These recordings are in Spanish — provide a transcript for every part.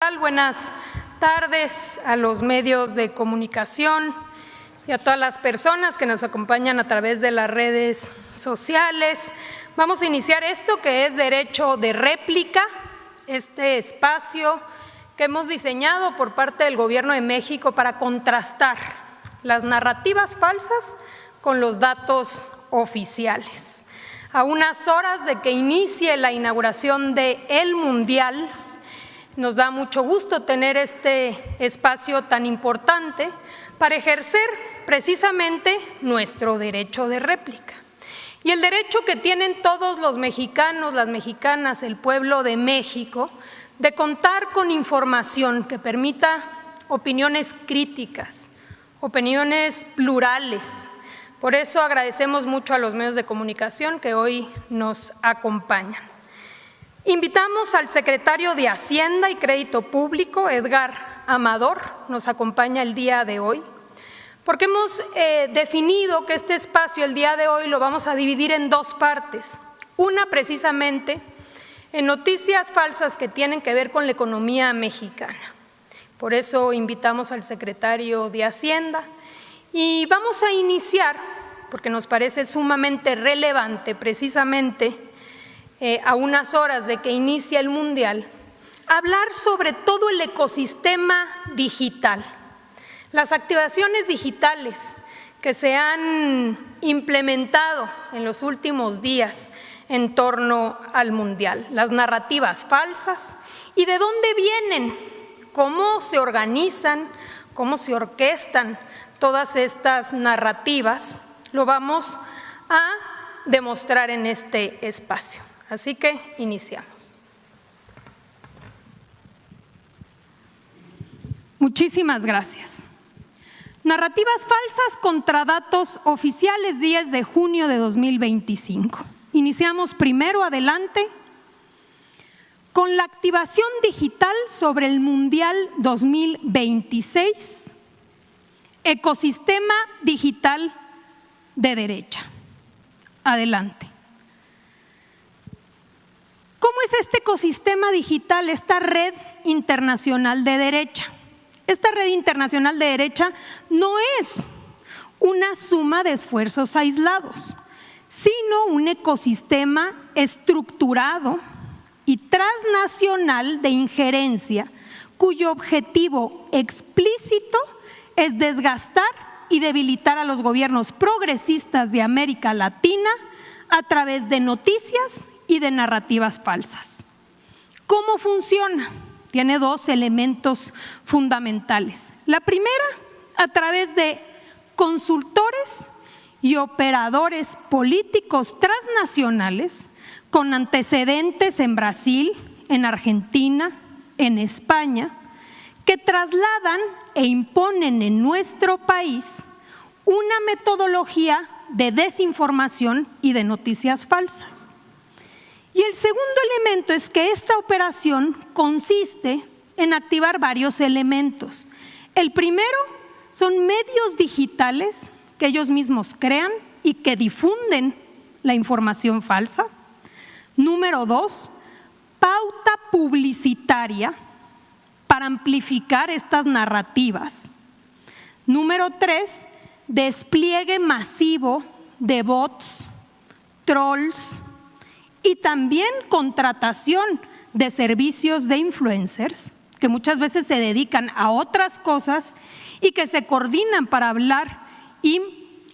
tal? Buenas tardes a los medios de comunicación y a todas las personas que nos acompañan a través de las redes sociales. Vamos a iniciar esto que es Derecho de Réplica, este espacio que hemos diseñado por parte del Gobierno de México para contrastar las narrativas falsas con los datos oficiales. A unas horas de que inicie la inauguración del Mundial, nos da mucho gusto tener este espacio tan importante para ejercer precisamente nuestro derecho de réplica. Y el derecho que tienen todos los mexicanos, las mexicanas, el pueblo de México, de contar con información que permita opiniones críticas, opiniones plurales. Por eso agradecemos mucho a los medios de comunicación que hoy nos acompañan. Invitamos al secretario de Hacienda y Crédito Público, Edgar Amador, nos acompaña el día de hoy, porque hemos definido que este espacio el día de hoy lo vamos a dividir en dos partes. Una precisamente en noticias falsas que tienen que ver con la economía mexicana. Por eso invitamos al secretario de Hacienda. Y vamos a iniciar, porque nos parece sumamente relevante, precisamente a unas horas de que inicie el Mundial, hablar sobre todo el ecosistema digital, las activaciones digitales que se han implementado en los últimos días en torno al Mundial, las narrativas falsas y de dónde vienen, cómo se organizan, cómo se orquestan todas estas narrativas, lo vamos a demostrar en este espacio. Así que iniciamos. Muchísimas gracias. Narrativas falsas contra datos oficiales, 10 de junio de 2025. Iniciamos primero, adelante, con la activación digital sobre el Mundial 2026. Ecosistema digital de derecha. Adelante. ¿Cómo es este ecosistema digital, esta red internacional de derecha? Esta red internacional de derecha no es una suma de esfuerzos aislados, sino un ecosistema estructurado y transnacional de injerencia, cuyo objetivo explícito es desgastar y debilitar a los gobiernos progresistas de América Latina a través de noticias y de narrativas falsas. ¿Cómo funciona? Tiene dos elementos fundamentales. La primera, a través de consultores y operadores políticos transnacionales con antecedentes en Brasil, en Argentina, en España, que trasladan e imponen en nuestro país una metodología de desinformación y de noticias falsas. Y el segundo elemento es que esta operación consiste en activar varios elementos. El primero son medios digitales que ellos mismos crean y que difunden la información falsa. Número 2, pauta publicitaria para amplificar estas narrativas. Número 3, despliegue masivo de bots, trolls y también contratación de servicios de influencers que muchas veces se dedican a otras cosas y que se coordinan para hablar y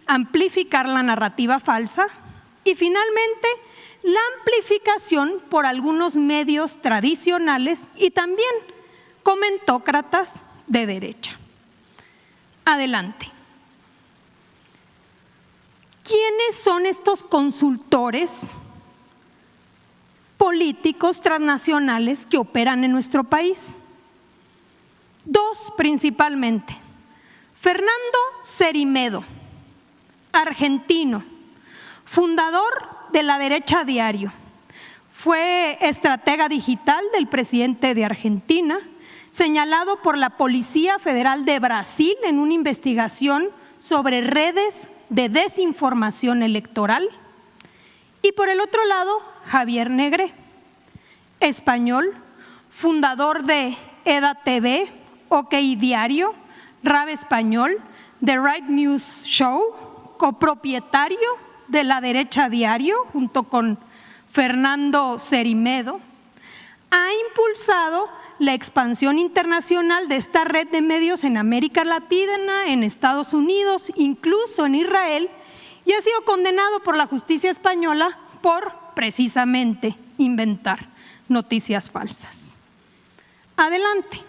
amplificar la narrativa falsa. Y finalmente, la amplificación por algunos medios tradicionales y también comentócratas de derecha. Adelante. ¿Quiénes son estos consultores políticos transnacionales que operan en nuestro país? Dos principalmente. Fernando Cerimedo, argentino, fundador de La Derecha Diario. Fue estratega digital del presidente de Argentina, señalado por la Policía Federal de Brasil en una investigación sobre redes de desinformación electoral. Y por el otro lado, Javier Negré, español, fundador de EDA TV, OK Diario, RAB Español, The Right News Show, copropietario de La Derecha Diario, junto con Fernando Cerimedo, ha impulsado la expansión internacional de esta red de medios en América Latina, en Estados Unidos, incluso en Israel, y ha sido condenado por la justicia española por precisamente inventar noticias falsas. Adelante.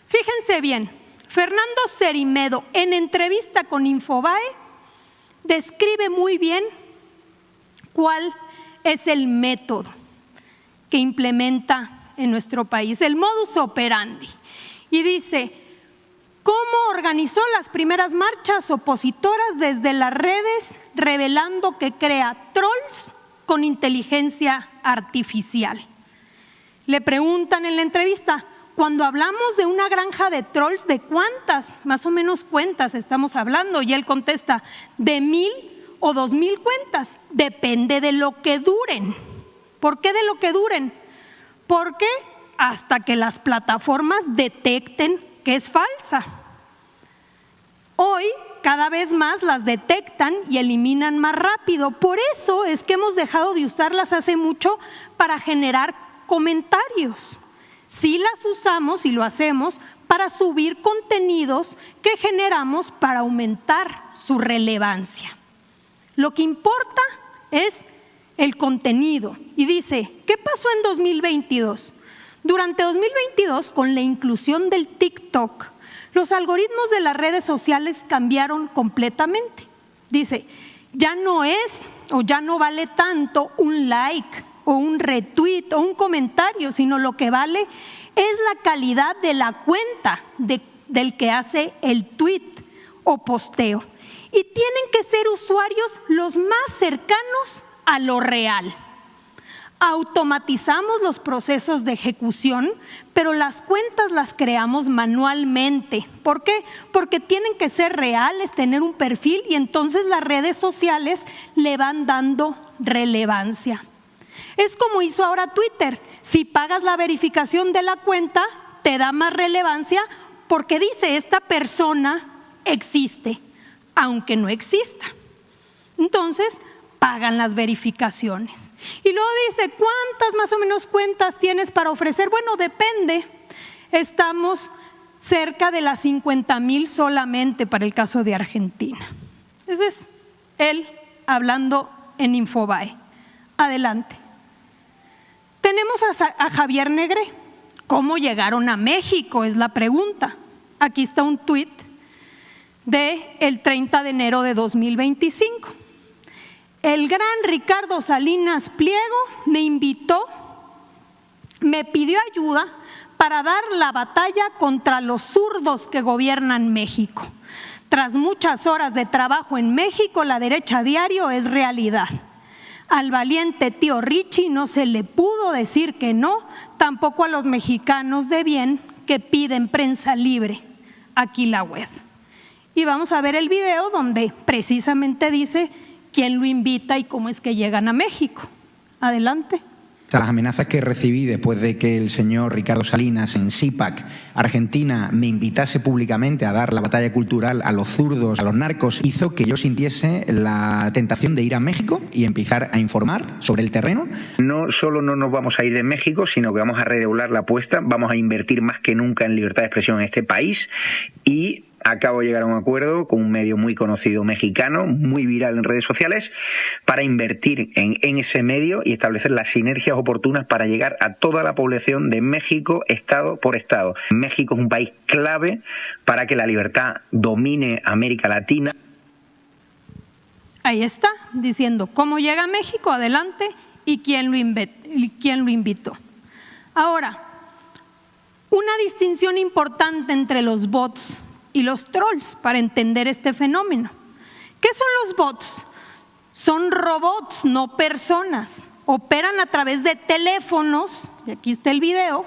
Fíjense bien, Fernando Cerimedo, en entrevista con Infobae, describe muy bien cuál es el método que implementa en nuestro país, el modus operandi. Y dice, ¿cómo organizó las primeras marchas opositoras desde las redes, revelando que crea trolls con inteligencia artificial? Le preguntan en la entrevista, cuando hablamos de una granja de trolls, ¿de cuántas más o menos cuentas estamos hablando? Y él contesta, de 1000 o 2000 cuentas, depende de lo que duren. ¿Por qué de lo que duren? Porque hasta que las plataformas detecten que es falsa. Hoy cada vez más las detectan y eliminan más rápido. Por eso es que hemos dejado de usarlas hace mucho para generar comentarios. Sí las usamos y lo hacemos para subir contenidos que generamos para aumentar su relevancia. Lo que importa es el contenido. Y dice, ¿qué pasó en 2022? Durante 2022, con la inclusión del TikTok, los algoritmos de las redes sociales cambiaron completamente. Dice, ya no es o ya no vale tanto un like o un retweet o un comentario, sino lo que vale es la calidad de la cuenta del que hace el tweet o posteo. Y tienen que ser usuarios los más cercanos a lo real. Automatizamos los procesos de ejecución, pero las cuentas las creamos manualmente. ¿Por qué? Porque tienen que ser reales, tener un perfil, y entonces las redes sociales le van dando relevancia. Es como hizo ahora Twitter. Si pagas la verificación de la cuenta, te da más relevancia porque dice, esta persona existe, aunque no exista. Entonces, pagan las verificaciones. Y luego dice, ¿cuántas más o menos cuentas tienes para ofrecer? Bueno, depende. Estamos cerca de las 50,000 solamente para el caso de Argentina. Ese es él hablando en Infobae. Adelante. Tenemos a Javier Negré. ¿Cómo llegaron a México? Es la pregunta. Aquí está un tuit del 30 de enero de 2025. El gran Ricardo Salinas Pliego me invitó, me pidió ayuda para dar la batalla contra los zurdos que gobiernan México. Tras muchas horas de trabajo en México, La Derecha Diario es realidad. Al valiente tío Richie no se le pudo decir que no, tampoco a los mexicanos de bien que piden prensa libre. Aquí la web. Y vamos a ver el video donde precisamente dice quién lo invita y cómo es que llegan a México. Adelante. Las amenazas que recibí después de que el señor Ricardo Salinas en CIPAC, Argentina, me invitase públicamente a dar la batalla cultural a los zurdos, a los narcos, hizo que yo sintiese la tentación de ir a México y empezar a informar sobre el terreno. No solo no nos vamos a ir de México, sino que vamos a redoblar la apuesta, vamos a invertir más que nunca en libertad de expresión en este país y acabo de llegar a un acuerdo con un medio muy conocido mexicano, muy viral en redes sociales, para invertir en ese medio y establecer las sinergias oportunas para llegar a toda la población de México, estado por estado. México es un país clave para que la libertad domine América Latina. Ahí está, diciendo cómo llega a México, adelante, y quién lo invitó. Ahora, una distinción importante entre los bots y los trolls para entender este fenómeno. ¿Qué son los bots? Son robots, no personas. Operan a través de teléfonos, y aquí está el video,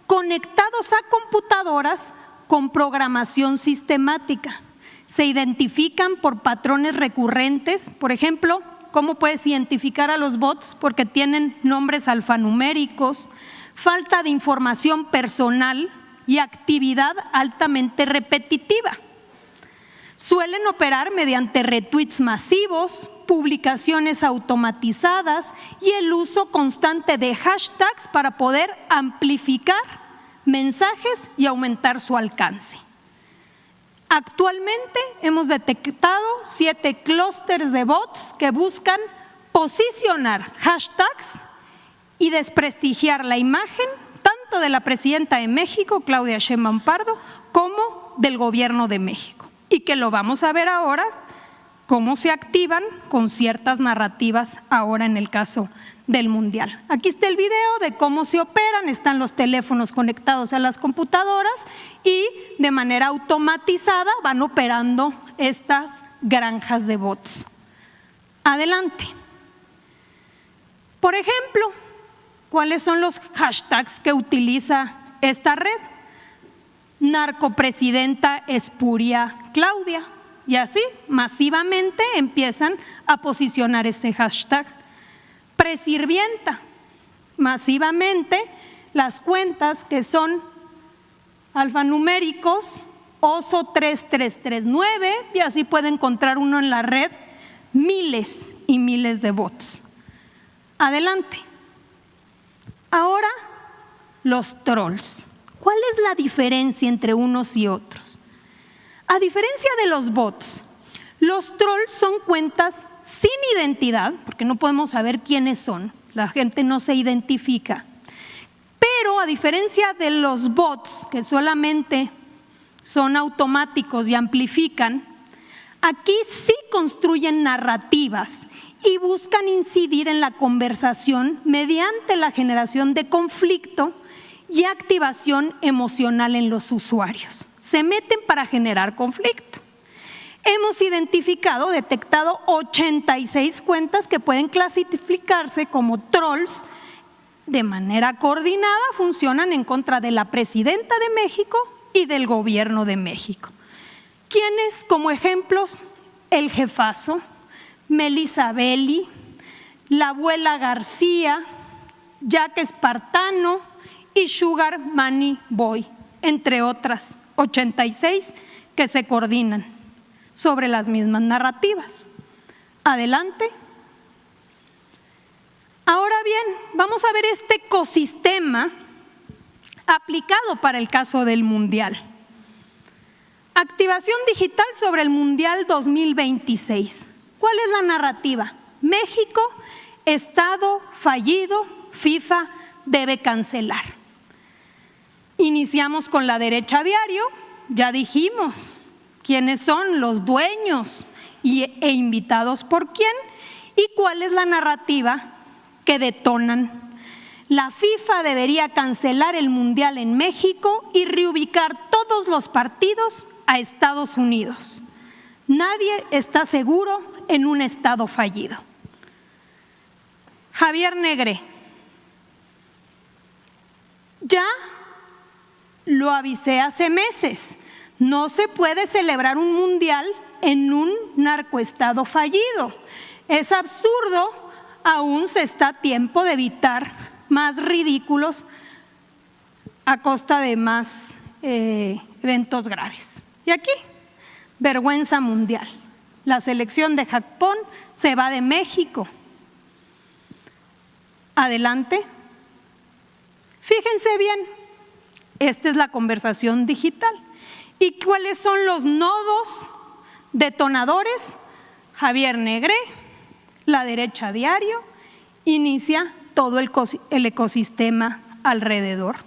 conectados a computadoras con programación sistemática. Se identifican por patrones recurrentes. Por ejemplo, ¿cómo puedes identificar a los bots? Porque tienen nombres alfanuméricos, falta de información personal, y actividad altamente repetitiva. Suelen operar mediante retweets masivos, publicaciones automatizadas y el uso constante de hashtags para poder amplificar mensajes y aumentar su alcance. Actualmente hemos detectado 7 clústeres de bots que buscan posicionar hashtags y desprestigiar la imagen tanto de la presidenta de México, Claudia Sheinbaum Pardo, como del gobierno de México. Y que lo vamos a ver ahora, cómo se activan con ciertas narrativas ahora en el caso del Mundial. Aquí está el video de cómo se operan, están los teléfonos conectados a las computadoras y de manera automatizada van operando estas granjas de bots. Adelante. Por ejemplo, ¿cuáles son los hashtags que utiliza esta red? Narcopresidenta espuria Claudia. Y así masivamente empiezan a posicionar este hashtag. Presirvienta. Masivamente las cuentas que son alfanuméricos, oso 3339, y así puede encontrar uno en la red miles y miles de bots. Adelante. Ahora, los trolls. ¿Cuál es la diferencia entre unos y otros? A diferencia de los bots, los trolls son cuentas sin identidad, porque no podemos saber quiénes son, la gente no se identifica. Pero a diferencia de los bots, que solamente son automáticos y amplifican, aquí sí construyen narrativas y buscan incidir en la conversación mediante la generación de conflicto y activación emocional en los usuarios. Se meten para generar conflicto. Hemos detectado 86 cuentas que pueden clasificarse como trolls. De manera coordinada funcionan en contra de la presidenta de México y del gobierno de México. ¿Quiénes como ejemplos? El jefazo, Melissa Belli, la abuela García, Jack Espartano y Sugar Money Boy, entre otras 86 que se coordinan sobre las mismas narrativas. Adelante. Ahora bien, vamos a ver este ecosistema aplicado para el caso del Mundial. Activación digital sobre el Mundial 2026. ¿Cuál es la narrativa? México, Estado fallido, FIFA debe cancelar. Iniciamos con la derecha diario, ya dijimos quiénes son los dueños e invitados por quién y cuál es la narrativa que detonan. La FIFA debería cancelar el Mundial en México y reubicar todos los partidos a Estados Unidos. Nadie está seguro en un Estado fallido. Javier Negré. Ya lo avisé hace meses, no se puede celebrar un mundial en un narcoestado fallido. Es absurdo, aún se está a tiempo de evitar más ridículos a costa de más eventos graves. Y aquí, vergüenza mundial. La selección de Japón se va de México. Adelante. Fíjense bien, esta es la conversación digital. ¿Y cuáles son los nodos detonadores? Javier Negré, la derecha diario, inicia todo el ecosistema alrededor.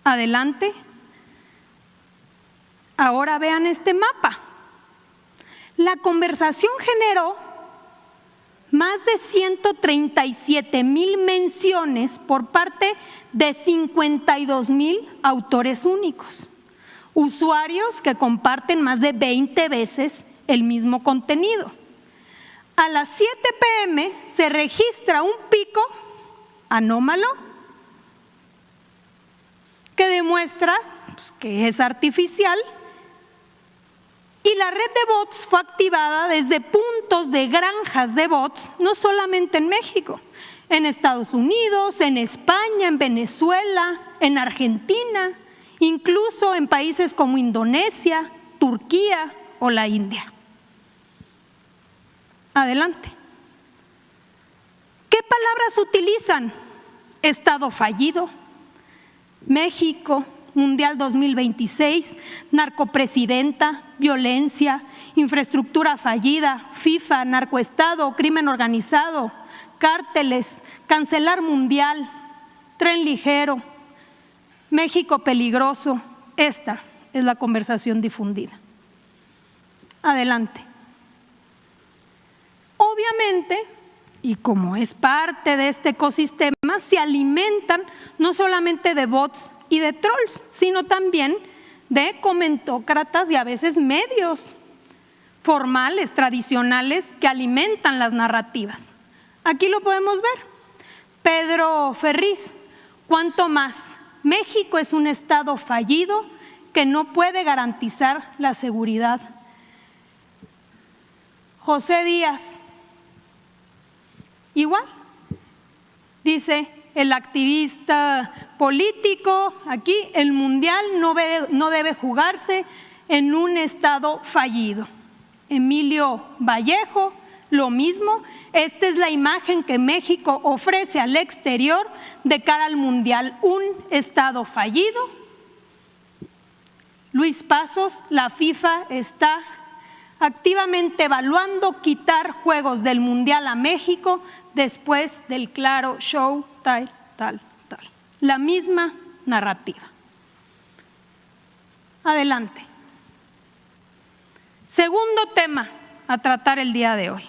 Adelante. Ahora vean este mapa. La conversación generó más de 137,000 menciones por parte de 52,000 autores únicos, usuarios que comparten más de 20 veces el mismo contenido. A las 7 p.m. se registra un pico anómalo que demuestra que es artificial. Y la red de bots fue activada desde puntos de granjas de bots, no solamente en México, en Estados Unidos, en España, en Venezuela, en Argentina incluso en países como Indonesia, Turquía o la India. Adelante. ¿Qué palabras utilizan? Estado fallido, México, Mundial 2026, narcopresidenta, violencia, infraestructura fallida, FIFA, narcoestado, crimen organizado, cárteles, cancelar mundial, tren ligero, México peligroso. Esta es la conversación difundida. Adelante. Obviamente, y como es parte de este ecosistema, se alimentan no solamente de bots y de trolls, sino también de comentócratas y a veces medios formales, tradicionales, que alimentan las narrativas. Aquí lo podemos ver. Pedro Ferriz, ¿cuánto más? México es un estado fallido que no puede garantizar la seguridad. José Díaz, igual, dice el activista político, aquí el mundial no debe jugarse en un estado fallido. Emilio Vallejo, lo mismo, esta es la imagen que México ofrece al exterior de cara al mundial, un estado fallido. Luis Pasos, la FIFA está activamente evaluando quitar Juegos del Mundial a México después del claro show tal. La misma narrativa. Adelante. Segundo tema a tratar el día de hoy.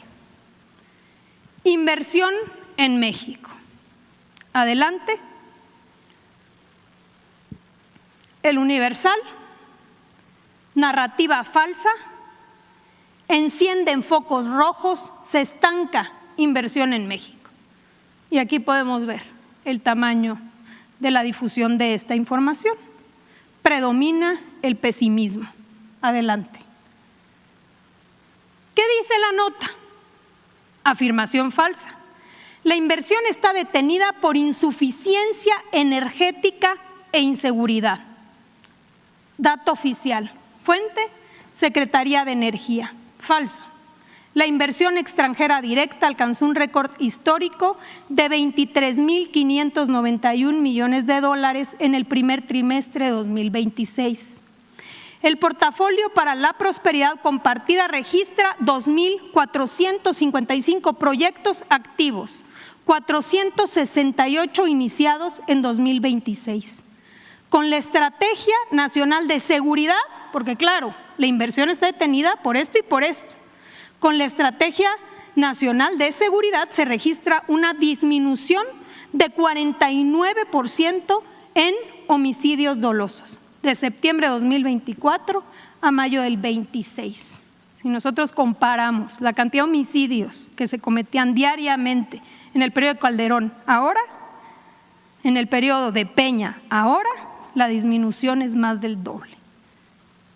Inversión en México. Adelante. El Universal. Narrativa falsa. Encienden focos rojos, se estanca inversión en México. Y aquí podemos ver el tamaño de la difusión de esta información. Predomina el pesimismo. Adelante. ¿Qué dice la nota? Afirmación falsa. La inversión está detenida por insuficiencia energética e inseguridad. Dato oficial. Fuente, Secretaría de Energía. Falso. La inversión extranjera directa alcanzó un récord histórico de 23.591 millones de dólares en el primer trimestre de 2026. El portafolio para la prosperidad compartida registra 2.455 proyectos activos, 468 iniciados en 2026. Con la Estrategia Nacional de Seguridad, porque claro, la inversión está detenida por esto y por esto. Con la Estrategia Nacional de Seguridad se registra una disminución de 49% en homicidios dolosos, de septiembre de 2024 a mayo del 26. Si nosotros comparamos la cantidad de homicidios que se cometían diariamente en el periodo de Calderón ahora, en el periodo de Peña ahora, la disminución es más del doble.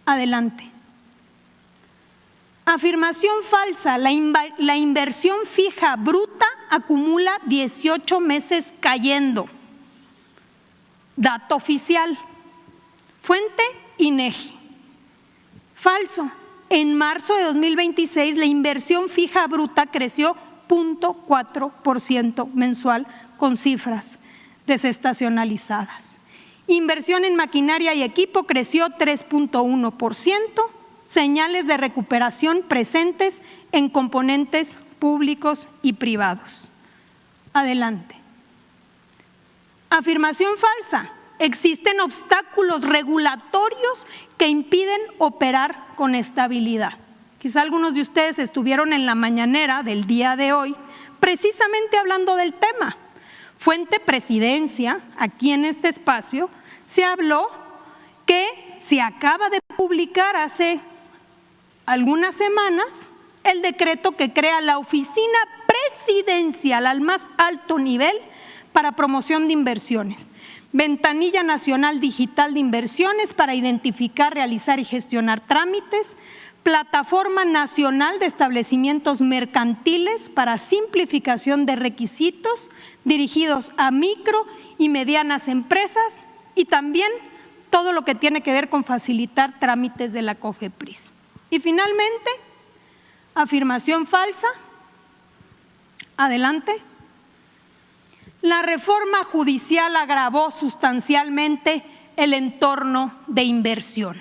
Adelante. Afirmación falsa, la inversión fija bruta acumula 18 meses cayendo. Dato oficial. Fuente, INEGI. Falso. En marzo de 2026 la inversión fija bruta creció 0.4% mensual con cifras desestacionalizadas. Inversión en maquinaria y equipo creció 3.1%, señales de recuperación presentes en componentes públicos y privados. Adelante. Afirmación falsa. Existen obstáculos regulatorios que impiden operar con estabilidad. Quizá algunos de ustedes estuvieron en la mañanera del día de hoy precisamente hablando del tema. Fuente Presidencia, aquí en este espacio, se habló que se acaba de publicar hace algunas semanas el decreto que crea la Oficina Presidencial al más alto nivel para promoción de inversiones. Ventanilla Nacional Digital de Inversiones para identificar, realizar y gestionar trámites, Plataforma Nacional de Establecimientos Mercantiles para simplificación de requisitos dirigidos a micro y medianas empresas y también todo lo que tiene que ver con facilitar trámites de la COFEPRIS. Y finalmente, afirmación falsa. Adelante. La reforma judicial agravó sustancialmente el entorno de inversión.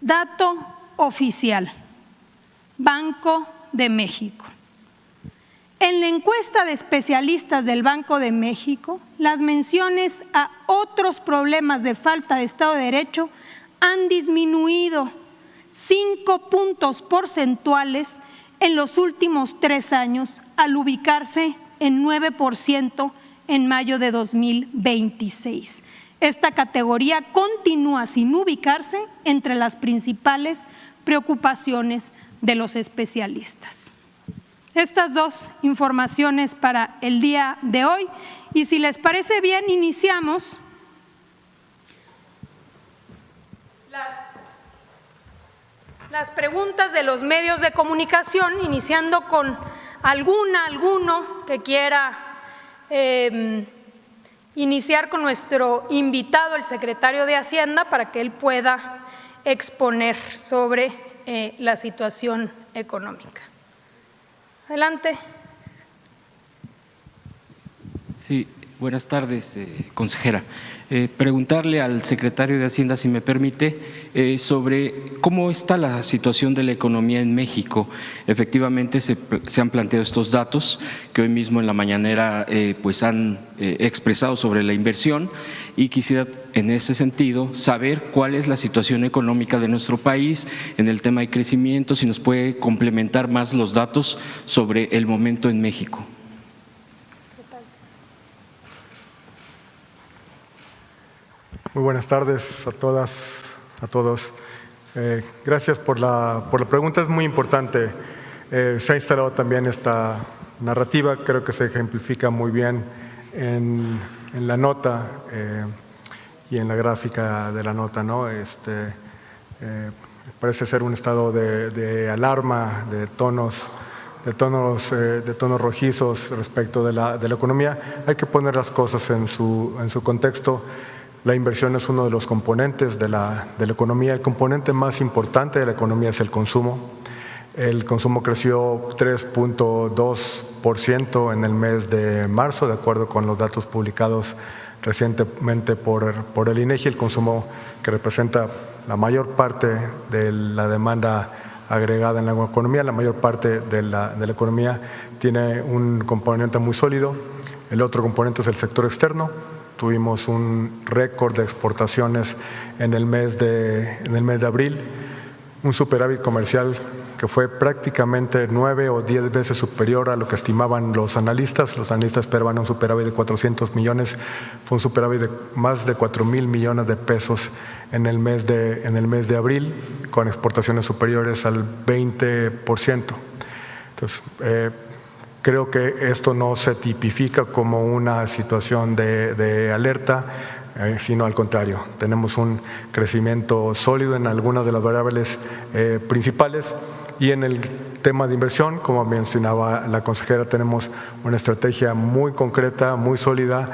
Dato oficial, Banco de México. En la encuesta de especialistas del Banco de México, las menciones a otros problemas de falta de Estado de Derecho han disminuido 5 puntos porcentuales en los últimos 3 años, al ubicarse en 9% en mayo de 2026. Esta categoría continúa sin ubicarse entre las principales preocupaciones de los especialistas. Estas dos informaciones para el día de hoy, y si les parece bien, iniciamos las preguntas de los medios de comunicación, iniciando con alguno que quiera iniciar con nuestro invitado, el secretario de Hacienda, para que él pueda exponer sobre la situación económica. Adelante. Sí, buenas tardes, consejera. Preguntarle al secretario de Hacienda, si me permite, sobre cómo está la situación de la economía en México. Efectivamente se han planteado estos datos que hoy mismo en la mañanera pues han expresado sobre la inversión, y quisiera en ese sentido saber cuál es la situación económica de nuestro país en el tema de crecimiento, si nos puede complementar más los datos sobre el momento en México. Muy buenas tardes a todas, a todos. Gracias por la pregunta, es muy importante. Se ha instalado también esta narrativa, creo que se ejemplifica muy bien en la nota y en la gráfica de la nota, ¿no? Parece ser un estado de alarma, de tonos rojizos respecto de la economía. Hay que poner las cosas en su contexto. La inversión es uno de los componentes de la economía. El componente más importante de la economía es el consumo. El consumo creció 3.2% en el mes de marzo, de acuerdo con los datos publicados recientemente por el INEGI. El consumo, que representa la mayor parte de la demanda agregada en la economía, la mayor parte de la economía, tiene un componente muy sólido. El otro componente es el sector externo. Tuvimos un récord de exportaciones en el mes de abril, un superávit comercial que fue prácticamente 9 o 10 veces superior a lo que estimaban los analistas. Los analistas esperaban un superávit de 400 millones, fue un superávit de más de 4,000 millones de pesos en el mes de abril, con exportaciones superiores al 20%. Entonces, creo que esto no se tipifica como una situación de alerta, sino al contrario. Tenemos un crecimiento sólido en algunas de las variables principales, y en el tema de inversión, como mencionaba la consejera, tenemos una estrategia muy concreta, muy sólida,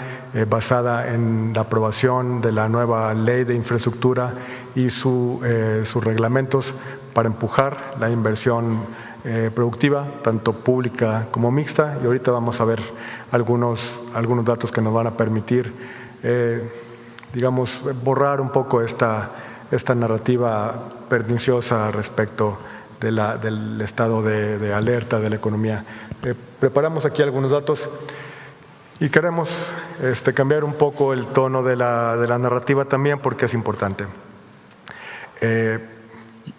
basada en la aprobación de la nueva ley de infraestructura y sus reglamentos para empujar la inversión productiva, tanto pública como mixta, y ahorita vamos a ver algunos datos que nos van a permitir, digamos, borrar un poco esta narrativa perniciosa respecto del estado de alerta de la economía. Preparamos aquí algunos datos y queremos cambiar un poco el tono de la narrativa también, porque es importante.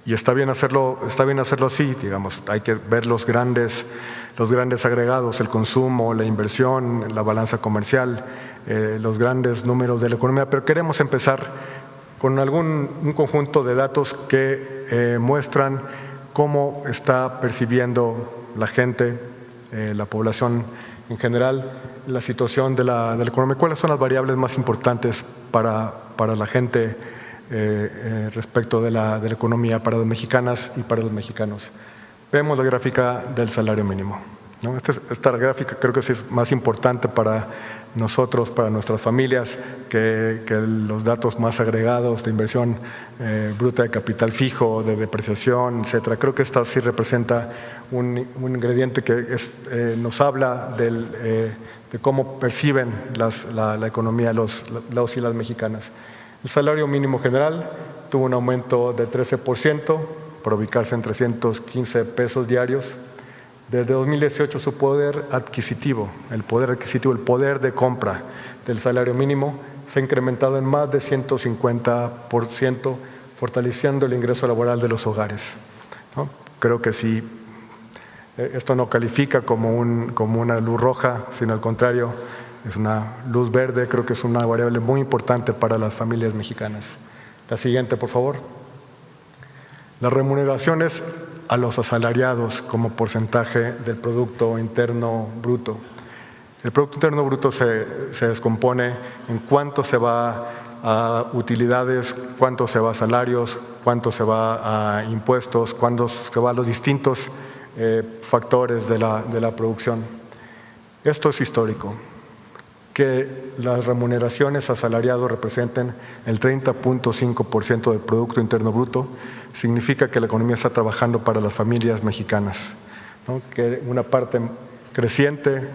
Y está bien hacerlo así, digamos. Hay que ver los grandes agregados, el consumo, la inversión, la balanza comercial, los grandes números de la economía, pero queremos empezar con un conjunto de datos que muestran cómo está percibiendo la gente, la población en general, la situación de la economía. ¿Cuáles son las variables más importantes para la gente respecto de la economía, para las mexicanas y para los mexicanos? Vemos la gráfica del salario mínimo. ¿no? Esta gráfica creo que sí es más importante para nosotros, para nuestras familias, que los datos más agregados de inversión bruta de capital fijo, de depreciación, etcétera. Creo que esta sí representa un ingrediente que nos habla de cómo perciben la economía los y las mexicanas. El salario mínimo general tuvo un aumento de 13%, para ubicarse en 315 pesos diarios. Desde 2018 su poder adquisitivo, el poder de compra del salario mínimo se ha incrementado en más de 150%, fortaleciendo el ingreso laboral de los hogares, ¿no? Creo que sí, esto no califica como una luz roja, sino al contrario, es una luz verde. Creo que es una variable muy importante para las familias mexicanas. La siguiente, por favor. Las remuneraciones a los asalariados como porcentaje del Producto Interno Bruto. El Producto Interno Bruto se descompone en cuánto se va a utilidades, cuánto se va a salarios, cuánto se va a impuestos, cuánto se va a los distintos factores de la producción. Esto es histórico. Que las remuneraciones a asalariados representen el 30.5% del Producto Interno Bruto, significa que la economía está trabajando para las familias mexicanas, ¿no? Que una parte creciente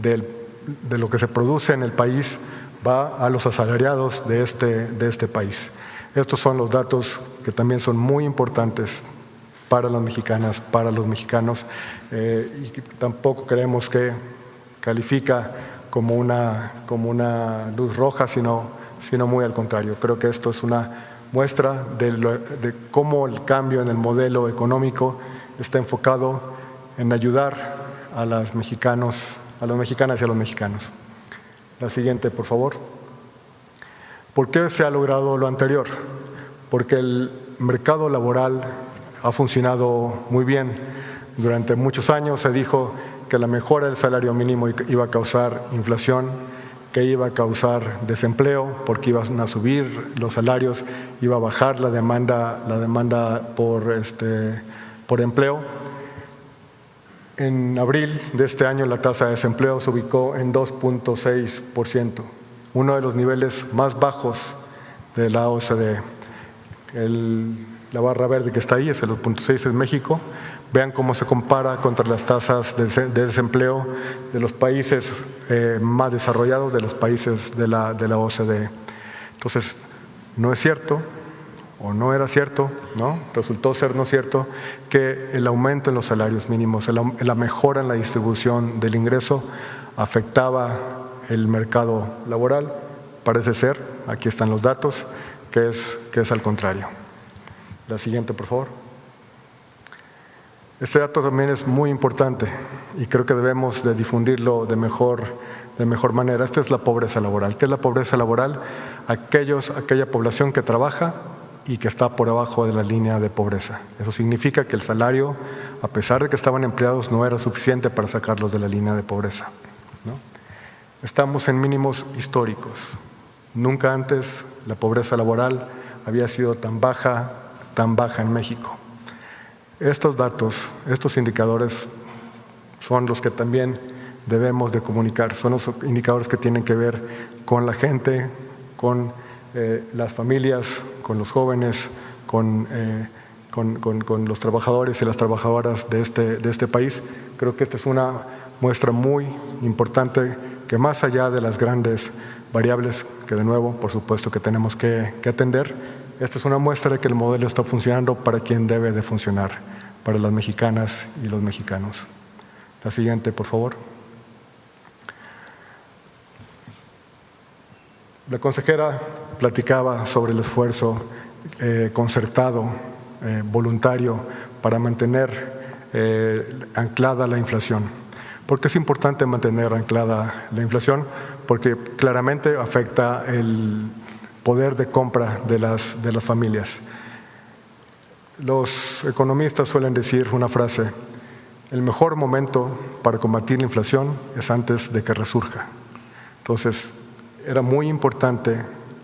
de lo que se produce en el país va a los asalariados de este país. Estos son los datos que también son muy importantes para las mexicanas, para los mexicanos, y que tampoco creemos que califica como una luz roja, sino muy al contrario. Creo que esto es una muestra de cómo el cambio en el modelo económico está enfocado en ayudar a las mexicanas y a los mexicanos. La siguiente, por favor. ¿Por qué se ha logrado lo anterior? Porque el mercado laboral ha funcionado muy bien. Durante muchos años se dijo que la mejora del salario mínimo iba a causar inflación, que iba a causar desempleo porque iban a subir los salarios, iba a bajar la demanda por empleo. En abril de este año la tasa de desempleo se ubicó en 2.6%, uno de los niveles más bajos de la OCDE. La barra verde que está ahí es el 2.6 en México. Vean cómo se compara contra las tasas de desempleo de los países más desarrollados, de los países de la OCDE. Entonces, no es cierto, o no era cierto, ¿no? Resultó ser no cierto, que el aumento en los salarios mínimos, la mejora en la distribución del ingreso afectaba el mercado laboral. Parece ser, aquí están los datos, que es al contrario. La siguiente, por favor. Este dato también es muy importante y creo que debemos de difundirlo de mejor manera. Esta es la pobreza laboral. ¿Qué es la pobreza laboral? Aquella población que trabaja y que está por abajo de la línea de pobreza. Eso significa que el salario, a pesar de que estaban empleados, no era suficiente para sacarlos de la línea de pobreza, ¿no? Estamos en mínimos históricos. Nunca antes la pobreza laboral había sido tan baja en México. Estos datos, estos indicadores son los que también debemos de comunicar, son los indicadores que tienen que ver con la gente, con las familias, con los jóvenes, con los trabajadores y las trabajadoras de este país. Creo que esta es una muestra muy importante que, más allá de las grandes variables que, de nuevo, por supuesto que tenemos que atender, esta es una muestra de que el modelo está funcionando para quien debe de funcionar, para las mexicanas y los mexicanos. La siguiente, por favor. La consejera platicaba sobre el esfuerzo concertado, voluntario, para mantener anclada la inflación. ¿Por qué es importante mantener anclada la inflación? Porque claramente afecta el poder de compra de las familias. Los economistas suelen decir una frase: el mejor momento para combatir la inflación es antes de que resurja. Entonces, era muy importante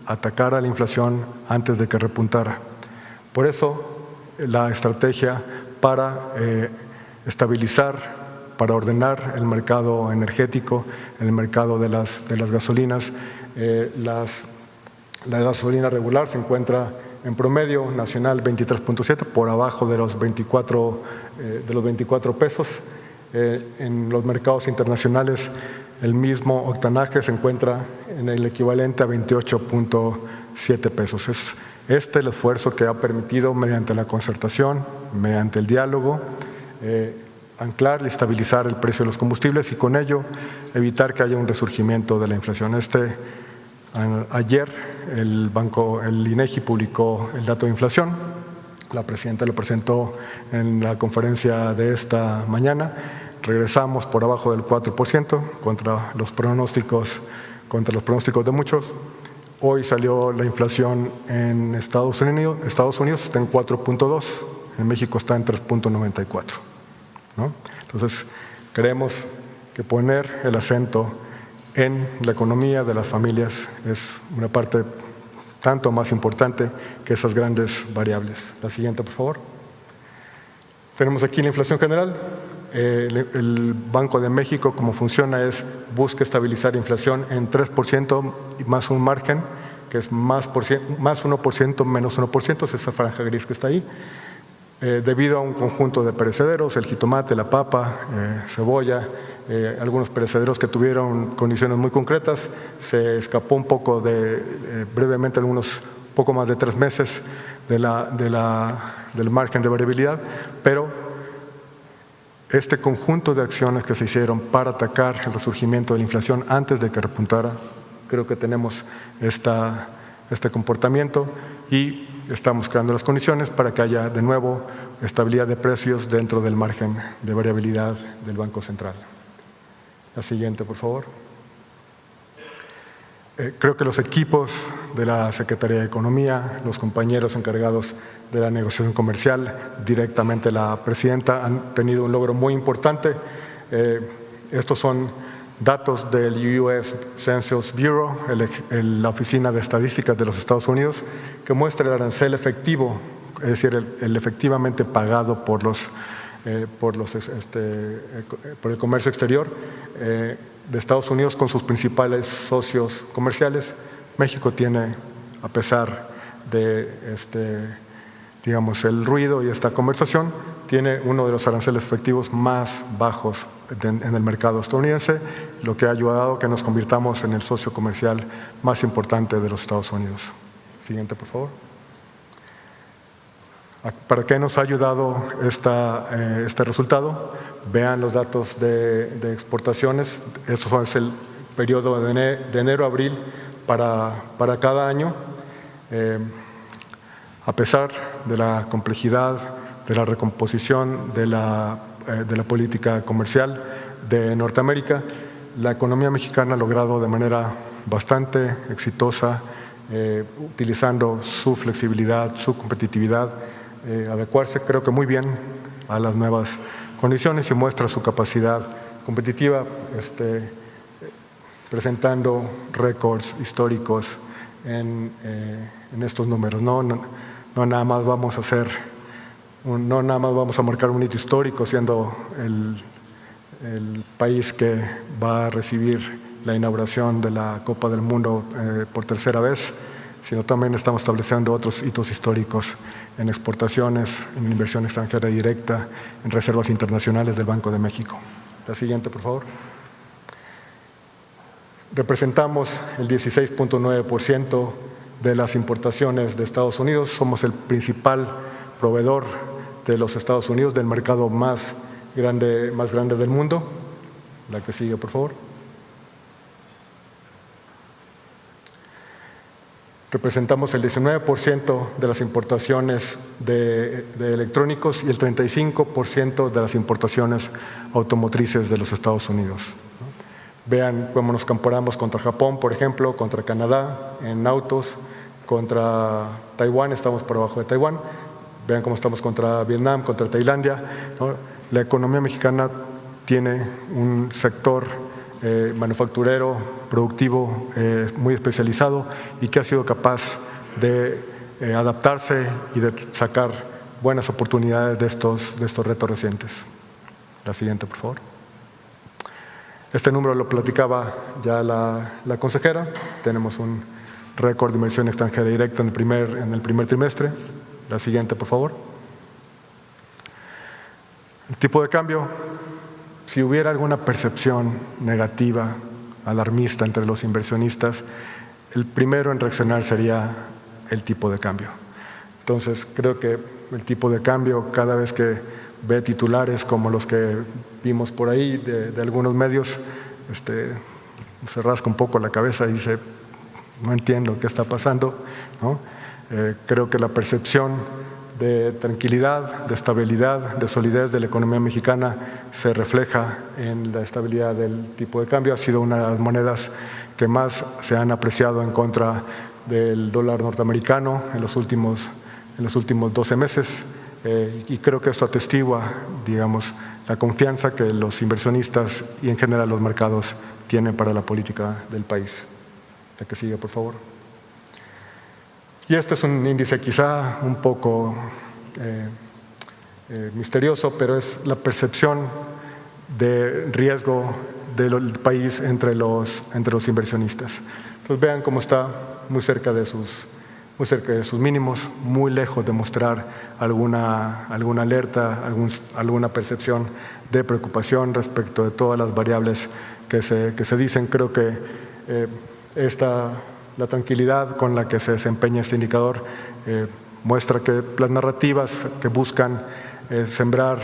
atacar a la inflación antes de que repuntara. Por eso, la estrategia para estabilizar, para ordenar el mercado energético, el mercado de las gasolinas. La gasolina regular se encuentra en promedio nacional 23.7, por abajo de los 24 pesos. En los mercados internacionales el mismo octanaje se encuentra en el equivalente a 28.7 pesos. Es el esfuerzo que ha permitido, mediante la concertación, mediante el diálogo, anclar y estabilizar el precio de los combustibles y con ello evitar que haya un resurgimiento de la inflación. Ayer el INEGI publicó el dato de inflación. La presidenta lo presentó en la conferencia de esta mañana. Regresamos por abajo del 4% contra los pronósticos de muchos. Hoy salió la inflación en Estados Unidos está en 4.2, en México está en 3.94, ¿no? Entonces, creemos que poner el acento en la economía de las familias es una parte tanto más importante que esas grandes variables. La siguiente, por favor. Tenemos aquí la inflación general. El Banco de México, como funciona, busca estabilizar inflación en 3% y más un margen, que es más 1%, menos 1%, es esa franja gris que está ahí, debido a un conjunto de perecederos, el jitomate, la papa, cebolla, algunos perecederos que tuvieron condiciones muy concretas. Se escapó un poco brevemente, poco más de 3 meses del margen de variabilidad, pero este conjunto de acciones que se hicieron para atacar el resurgimiento de la inflación antes de que repuntara, creo que tenemos este comportamiento y estamos creando las condiciones para que haya de nuevo estabilidad de precios dentro del margen de variabilidad del Banco Central. La siguiente, por favor. Creo que los equipos de la Secretaría de Economía, los compañeros encargados de la negociación comercial, directamente la presidenta, han tenido un logro muy importante. Estos son datos del US Census Bureau, la Oficina de Estadísticas de los Estados Unidos, que muestra el arancel efectivo, es decir, el efectivamente pagado por el comercio exterior de Estados Unidos con sus principales socios comerciales. México tiene, a pesar de el ruido y esta conversación, tiene uno de los aranceles efectivos más bajos en el mercado estadounidense, lo que ha ayudado a que nos convirtamos en el socio comercial más importante de los Estados Unidos. Siguiente, por favor. ¿Para qué nos ha ayudado este resultado? Vean los datos de exportaciones. Esto es el periodo de enero a abril para cada año. A pesar de la complejidad, de la recomposición de la política comercial de Norteamérica, la economía mexicana ha logrado de manera bastante exitosa, utilizando su flexibilidad, su competitividad, adecuarse, creo que muy bien, a las nuevas condiciones y muestra su capacidad competitiva, presentando récords históricos en estos números. No nada más vamos a marcar un hito histórico siendo el país que va a recibir la inauguración de la Copa del Mundo por tercera vez, sino también estamos estableciendo otros hitos históricos en exportaciones, en inversión extranjera directa, en reservas internacionales del Banco de México. La siguiente, por favor. Representamos el 16.9% de las importaciones de Estados Unidos. Somos el principal proveedor de los Estados Unidos, del mercado más grande del mundo. La que sigue, por favor. Representamos el 19% de las importaciones de electrónicos y el 35% de las importaciones automotrices de los Estados Unidos. Vean cómo nos comparamos contra Japón, por ejemplo, contra Canadá en autos, contra Taiwán, estamos por abajo de Taiwán. Vean cómo estamos contra Vietnam, contra Tailandia, ¿no? La economía mexicana tiene un sector manufacturero, productivo, muy especializado y que ha sido capaz de adaptarse y de sacar buenas oportunidades de estos retos recientes. La siguiente, por favor. Este número lo platicaba ya la consejera. Tenemos un récord de inversión extranjera directa en el primer trimestre. La siguiente, por favor. El tipo de cambio. Si hubiera alguna percepción negativa, alarmista entre los inversionistas, el primero en reaccionar sería el tipo de cambio. Entonces, creo que el tipo de cambio, cada vez que ve titulares como los que vimos por ahí de algunos medios, se rasca un poco la cabeza y dice, no entiendo qué está pasando, ¿no? Creo que la percepción de tranquilidad, de estabilidad, de solidez de la economía mexicana se refleja en la estabilidad del tipo de cambio. Ha sido una de las monedas que más se han apreciado en contra del dólar norteamericano en los últimos 12 meses. Y creo que esto atestigua, digamos, la confianza que los inversionistas y en general los mercados tienen para la política del país. La que sigue, por favor. Y este es un índice quizá un poco misterioso, pero es la percepción de riesgo del país entre los inversionistas. Entonces vean cómo está muy cerca de sus mínimos, muy lejos de mostrar alguna alerta, alguna percepción de preocupación respecto de todas las variables que se dicen. Creo que la tranquilidad con la que se desempeña este indicador muestra que las narrativas que buscan sembrar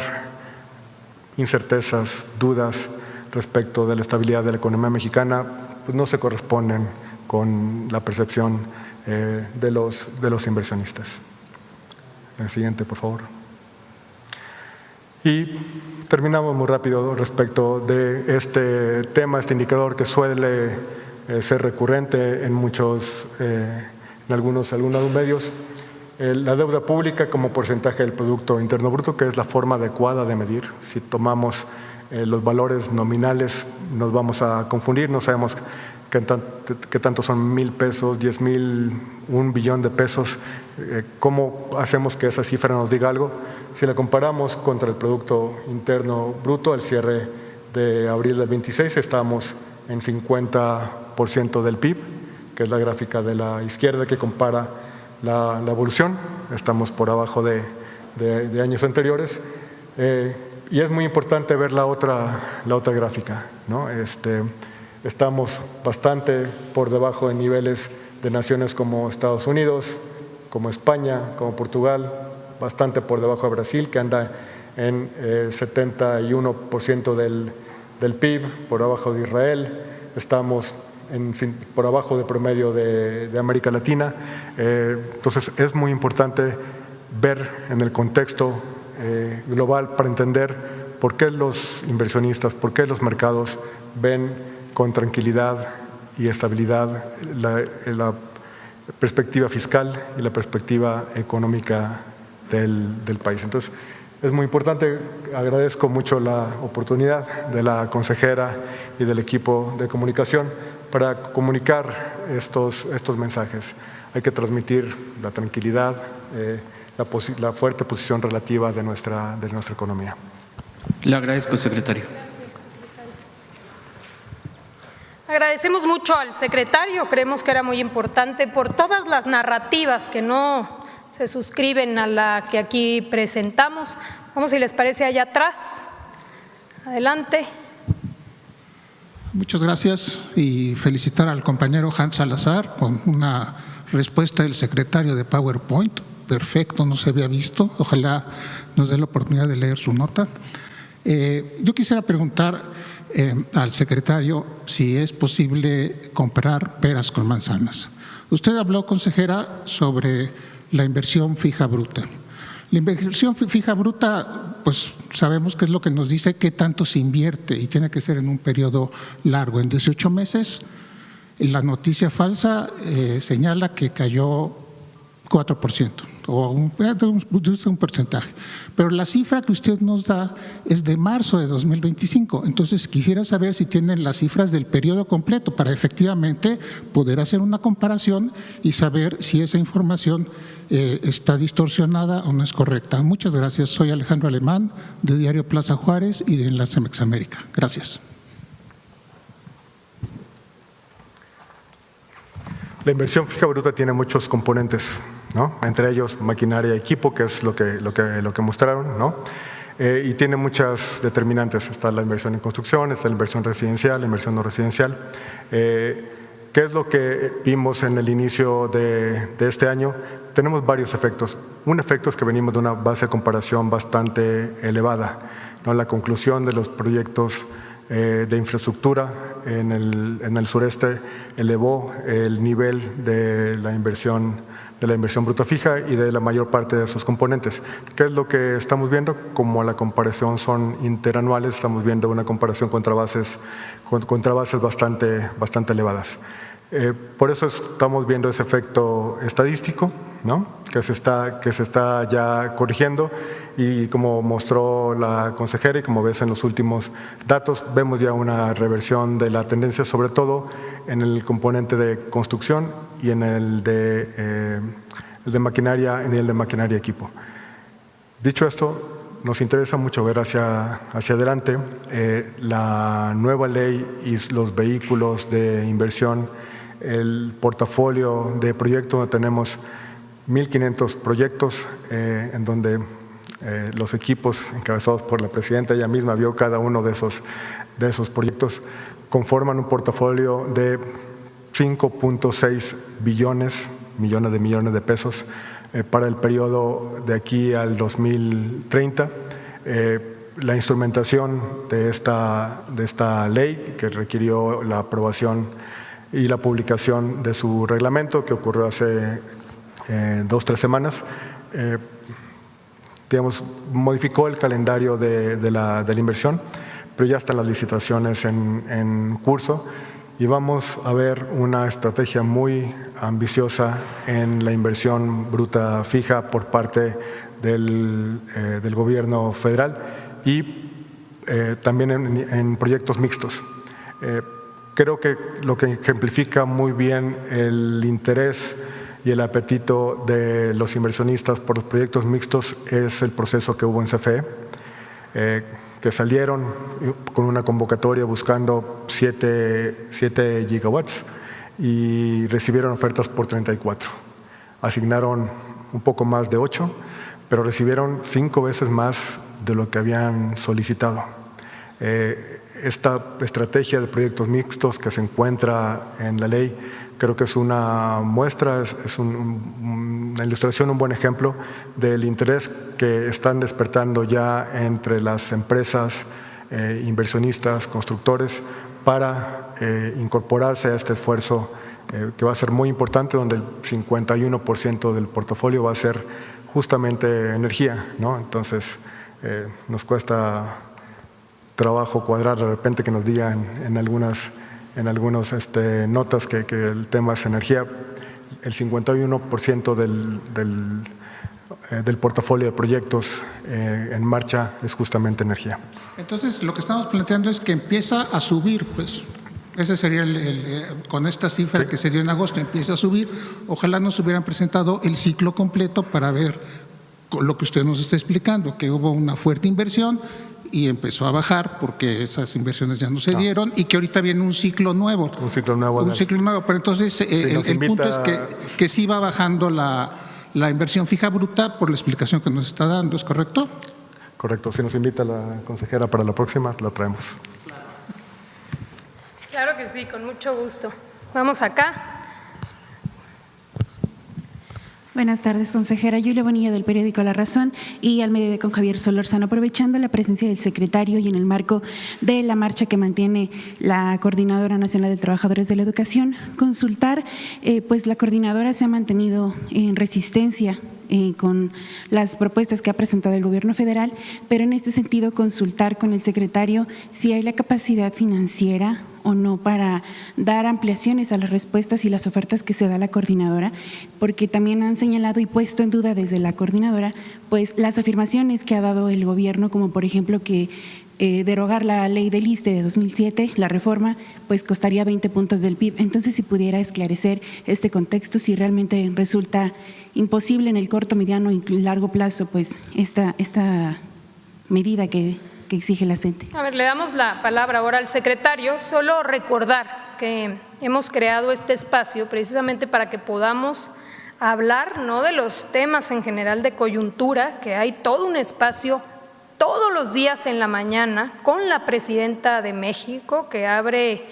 incertezas, dudas respecto de la estabilidad de la economía mexicana, pues no se corresponden con la percepción de los inversionistas. La siguiente, por favor. Y terminamos muy rápido respecto de este tema, este indicador que suele ser recurrente en algunos medios. La deuda pública como porcentaje del Producto Interno Bruto, que es la forma adecuada de medir. Si tomamos los valores nominales nos vamos a confundir, no sabemos qué tanto son 1,000 pesos, 10,000, 1 billón de pesos. ¿Cómo hacemos que esa cifra nos diga algo? Si la comparamos contra el Producto Interno Bruto, al cierre de abril del 26 estamos en 50% del PIB, que es la gráfica de la izquierda que compara la evolución. Estamos por abajo de años anteriores. Y es muy importante ver la otra gráfica, ¿no? Estamos bastante por debajo de niveles de naciones como Estados Unidos, como España, como Portugal, bastante por debajo de Brasil, que anda en 71% del PIB, por abajo de Israel. Estamos por abajo del promedio de América Latina. Entonces es muy importante ver en el contexto global para entender por qué los inversionistas, por qué los mercados ven con tranquilidad y estabilidad la perspectiva fiscal y la perspectiva económica del país. Entonces es muy importante. Agradezco mucho la oportunidad de la consejera y del equipo de comunicación para comunicar estos mensajes. Hay que transmitir la tranquilidad, la fuerte posición relativa de nuestra economía. Le agradezco, secretario. Agradecemos mucho al secretario, creemos que era muy importante por todas las narrativas que no se suscriben a la que aquí presentamos. Vamos, si les parece, allá atrás. Adelante. Muchas gracias y felicitar al compañero Hans Salazar con una respuesta del secretario de PowerPoint. Perfecto, no se había visto. Ojalá nos dé la oportunidad de leer su nota. Yo quisiera preguntar al secretario si es posible comparar peras con manzanas. Usted habló, consejera, sobre la inversión fija bruta. La inversión fija bruta, pues sabemos que es lo que nos dice qué tanto se invierte y tiene que ser en un periodo largo, en 18 meses. La noticia falsa señala que cayó 4%, o un porcentaje. Pero la cifra que usted nos da es de marzo de 2025. Entonces, quisiera saber si tienen las cifras del periodo completo para efectivamente poder hacer una comparación y saber si esa información está distorsionada o no es correcta. Muchas gracias. Soy Alejandro Alemán, de Diario Plaza Juárez y de Enlace Mexamérica. Gracias. La inversión fija bruta tiene muchos componentes, ¿no? Entre ellos maquinaria y equipo, que es lo que mostraron, ¿no? Y tiene muchas determinantes. Está la inversión en construcción, está la inversión residencial, la inversión no residencial. ¿Qué es lo que vimos en el inicio de este año? Tenemos varios efectos. Un efecto es que venimos de una base de comparación bastante elevada, ¿no? La conclusión de los proyectos de infraestructura en el sureste elevó el nivel de la inversión bruta fija y de la mayor parte de sus componentes. ¿Qué es lo que estamos viendo? Como la comparación son interanuales, estamos viendo una comparación contra bases bastante elevadas. Por eso estamos viendo ese efecto estadístico, ¿no? que se está ya corrigiendo, y como mostró la consejera y como ves en los últimos datos, vemos ya una reversión de la tendencia, sobre todo en el componente de construcción y en el de maquinaria y equipo. Dicho esto, nos interesa mucho ver hacia adelante la nueva ley y los vehículos de inversión, el portafolio de proyectos, donde tenemos 1.500 proyectos en donde los equipos encabezados por la presidenta, ella misma vio cada uno de esos proyectos, conforman un portafolio de 5.6 millones de pesos para el periodo de aquí al 2030. La instrumentación de esta ley, que requirió la aprobación y la publicación de su reglamento, que ocurrió hace 2 o 3 semanas, modificó el calendario de la inversión, pero ya están las licitaciones en curso y vamos a ver una estrategia muy ambiciosa en la inversión bruta fija por parte del gobierno federal y también en proyectos mixtos. Creo que lo que ejemplifica muy bien el interés y el apetito de los inversionistas por los proyectos mixtos es el proceso que hubo en CFE, que salieron con una convocatoria buscando 7 gigawatts y recibieron ofertas por 34. Asignaron un poco más de 8, pero recibieron 5 veces más de lo que habían solicitado. Esta estrategia de proyectos mixtos que se encuentra en la ley, creo que es una muestra, es una ilustración, un buen ejemplo del interés que están despertando ya entre las empresas, inversionistas, constructores, para incorporarse a este esfuerzo que va a ser muy importante, donde el 51% del portafolio va a ser justamente energía, ¿no? Entonces, nos cuesta trabajo cuadrar de repente que nos digan en algunas notas que el tema es energía. El 51% del portafolio de proyectos en marcha es justamente energía. Entonces, lo que estamos planteando es que empieza a subir, pues. Ese sería con esta cifra, sí, que sería en agosto, empieza a subir. Ojalá nos hubieran presentado el ciclo completo para ver lo que usted nos está explicando, que hubo una fuerte inversión y empezó a bajar porque esas inversiones ya no se dieron y que ahorita viene un ciclo nuevo. Un ciclo nuevo, pero entonces el punto es que sí va bajando la inversión fija bruta por la explicación que nos está dando, ¿es correcto? Correcto, si nos invita la consejera para la próxima, la traemos. Claro que sí, con mucho gusto. Vamos acá. Buenas tardes, consejera. Yulia Bonilla, del periódico La Razón, y al mediodía con Javier Solórzano. Aprovechando la presencia del secretario y en el marco de la marcha que mantiene la Coordinadora Nacional de Trabajadores de la Educación, consultar, pues la coordinadora se ha mantenido en resistencia con las propuestas que ha presentado el gobierno federal, pero en este sentido consultar con el secretario si hay la capacidad financiera o no para dar ampliaciones a las respuestas y las ofertas que se da a la coordinadora, porque también han señalado y puesto en duda desde la coordinadora pues las afirmaciones que ha dado el gobierno, como por ejemplo que derogar la ley del ISSSTE de 2007, la reforma, pues costaría 20 puntos del PIB. Entonces, si pudiera esclarecer este contexto, si realmente resulta imposible en el corto, mediano y largo plazo, pues esta medida que exige la CENTE. A ver, le damos la palabra ahora al secretario. Solo recordar que hemos creado este espacio precisamente para que podamos hablar no de los temas en general de coyuntura, que hay todo un espacio todos los días en la mañana con la presidenta de México, que abre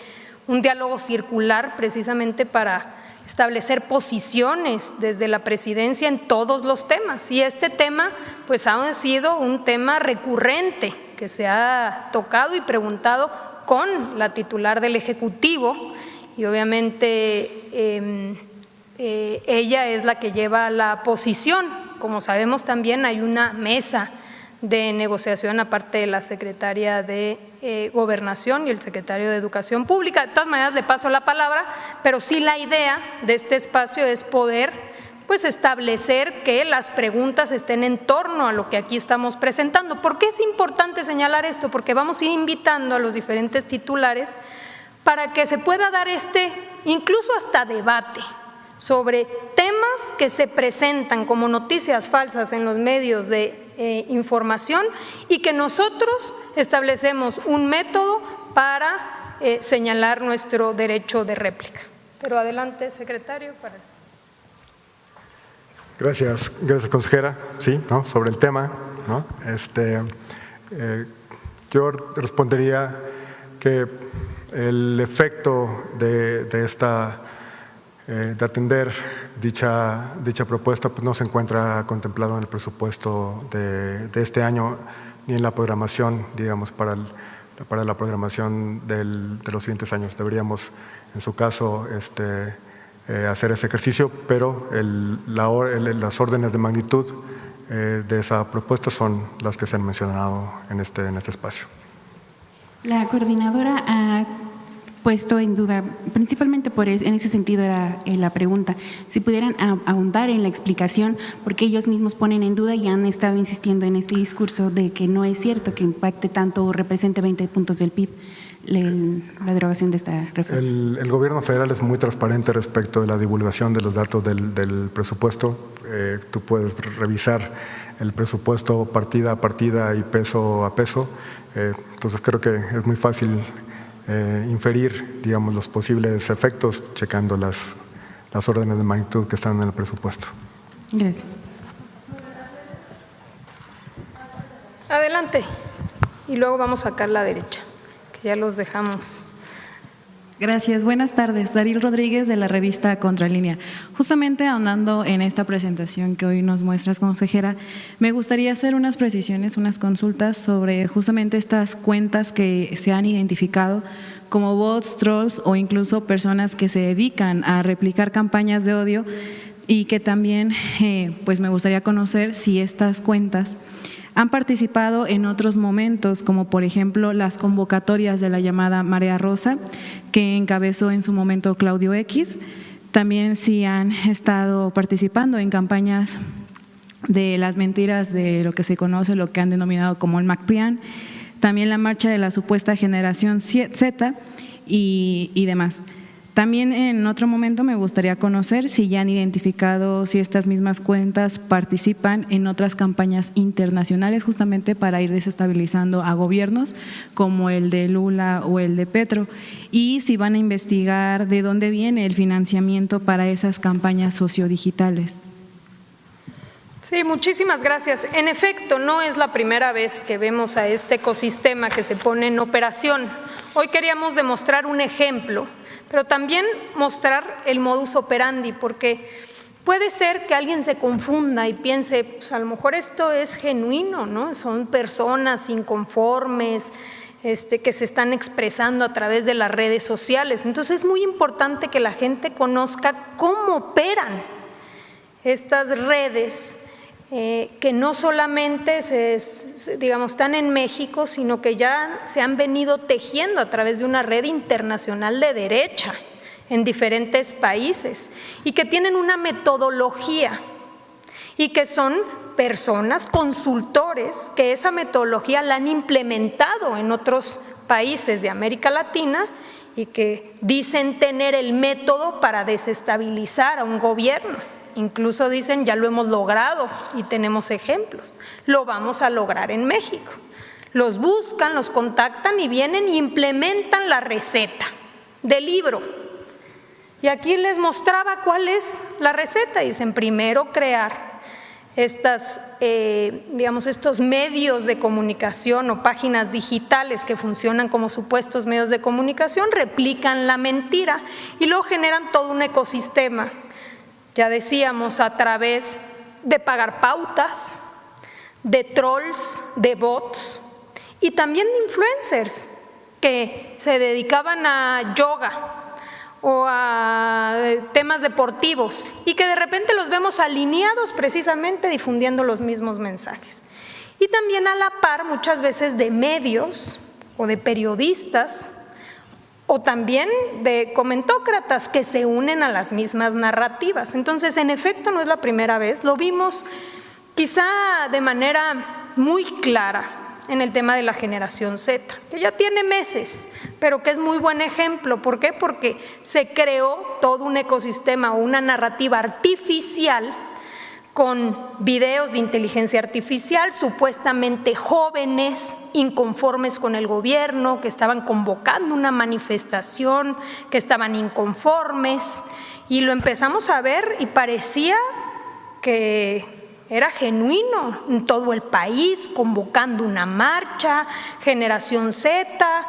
un diálogo circular precisamente para establecer posiciones desde la presidencia en todos los temas. Y este tema pues ha sido un tema recurrente que se ha tocado y preguntado con la titular del Ejecutivo, y obviamente ella es la que lleva la posición. Como sabemos, también hay una mesa de negociación aparte de la secretaria de Gobernación y el secretario de Educación Pública. De todas maneras le paso la palabra, pero sí la idea de este espacio es poder pues establecer que las preguntas estén en torno a lo que aquí estamos presentando. ¿Por qué es importante señalar esto? Porque vamos a ir invitando a los diferentes titulares para que se pueda dar incluso hasta debate sobre temas que se presentan como noticias falsas en los medios de información, y que nosotros establecemos un método para señalar nuestro derecho de réplica. Pero adelante, secretario. Gracias, consejera. Sí, ¿no? Sobre el tema, ¿no? Yo respondería que el efecto de atender dicha propuesta pues no se encuentra contemplado en el presupuesto de este año, ni en la programación, digamos, para la programación de los siguientes años. Deberíamos, en su caso, hacer ese ejercicio, pero las órdenes de magnitud de esa propuesta son las que se han mencionado en este espacio. La coordinadora ha puesto en duda, principalmente en ese sentido era la pregunta, si pudieran ahondar en la explicación, porque ellos mismos ponen en duda y han estado insistiendo en este discurso de que no es cierto que impacte tanto o represente 20 puntos del PIB la derogación de esta reforma. El gobierno federal es muy transparente respecto de la divulgación de los datos del presupuesto. Tú puedes revisar el presupuesto partida a partida y peso a peso. Entonces creo que es muy fácil inferir, digamos, los posibles efectos checando las órdenes de magnitud que están en el presupuesto. Gracias. Adelante. Y luego vamos acá a la derecha, que ya los dejamos. Gracias. Buenas tardes. Daryl Rodríguez, de la revista Contralínea. Justamente ahondando en esta presentación que hoy nos muestras, consejera, me gustaría hacer unas precisiones, unas consultas sobre justamente estas cuentas que se han identificado como bots, trolls o incluso personas que se dedican a replicar campañas de odio, y que también pues me gustaría conocer si estas cuentas han participado en otros momentos, como por ejemplo las convocatorias de la llamada Marea Rosa, que encabezó en su momento Claudio X. También si han estado participando en campañas de las mentiras de lo que se conoce, lo que han denominado como el MacPrian, también la marcha de la supuesta generación Z y demás. También en otro momento me gustaría conocer si ya han identificado si estas mismas cuentas participan en otras campañas internacionales justamente para ir desestabilizando a gobiernos como el de Lula o el de Petro, y si van a investigar de dónde viene el financiamiento para esas campañas sociodigitales. Sí, muchísimas gracias. En efecto, no es la primera vez que vemos a este ecosistema que se pone en operación. Hoy queríamos demostrar un ejemplo, pero también mostrar el modus operandi, porque puede ser que alguien se confunda y piense, pues a lo mejor esto es genuino, ¿no? Son personas inconformes que se están expresando a través de las redes sociales. Entonces es muy importante que la gente conozca cómo operan estas redes, que no solamente están en México, sino que ya se han venido tejiendo a través de una red internacional de derecha en diferentes países, y que tienen una metodología y que son personas, consultores, que esa metodología la han implementado en otros países de América Latina y que dicen tener el método para desestabilizar a un gobierno. Incluso dicen, ya lo hemos logrado y tenemos ejemplos, lo vamos a lograr en México. Los buscan, los contactan y vienen y implementan la receta del libro. Y aquí les mostraba cuál es la receta. Dicen, primero crear estos medios de comunicación o páginas digitales que funcionan como supuestos medios de comunicación, replican la mentira y luego generan todo un ecosistema, ya decíamos, a través de pagar pautas, de trolls, de bots y también de influencers que se dedicaban a yoga o a temas deportivos y que de repente los vemos alineados precisamente difundiendo los mismos mensajes. Y también a la par muchas veces de medios o de periodistas o también de comentócratas que se unen a las mismas narrativas. Entonces, en efecto, no es la primera vez, lo vimos quizá de manera muy clara en el tema de la generación Z, que ya tiene meses, pero que es muy buen ejemplo. ¿Por qué? Porque se creó todo un ecosistema o una narrativa artificial con videos de inteligencia artificial, supuestamente jóvenes, inconformes con el gobierno, que estaban convocando una manifestación, que estaban inconformes, y lo empezamos a ver y parecía que era genuino en todo el país, convocando una marcha, generación Z.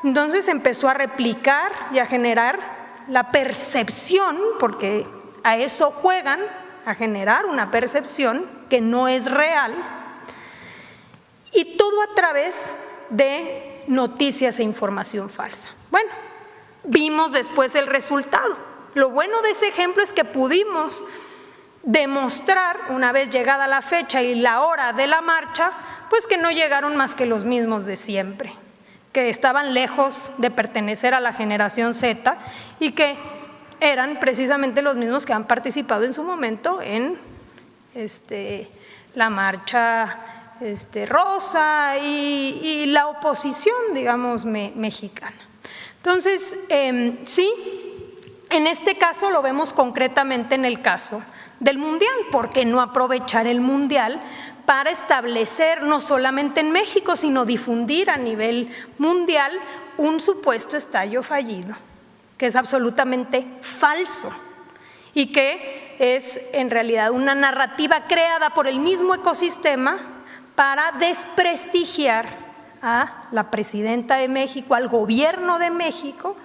Entonces empezó a replicar y a generar la percepción, porque a eso juegan, a generar una percepción que no es real, y todo a través de noticias e información falsa. Bueno, vimos después el resultado. Lo bueno de ese ejemplo es que pudimos demostrar, una vez llegada la fecha y la hora de la marcha, pues que no llegaron más que los mismos de siempre, que estaban lejos de pertenecer a la generación Z y que eran precisamente los mismos que han participado en su momento en la marcha rosa y la oposición, digamos, mexicana. Entonces, sí, en este caso lo vemos concretamente en el caso del Mundial. ¿Por qué no aprovechar el Mundial para establecer, no solamente en México, sino difundir a nivel mundial un supuesto estallido fallido, que es absolutamente falso y que es en realidad una narrativa creada por el mismo ecosistema para desprestigiar a la presidenta de México, al gobierno de México,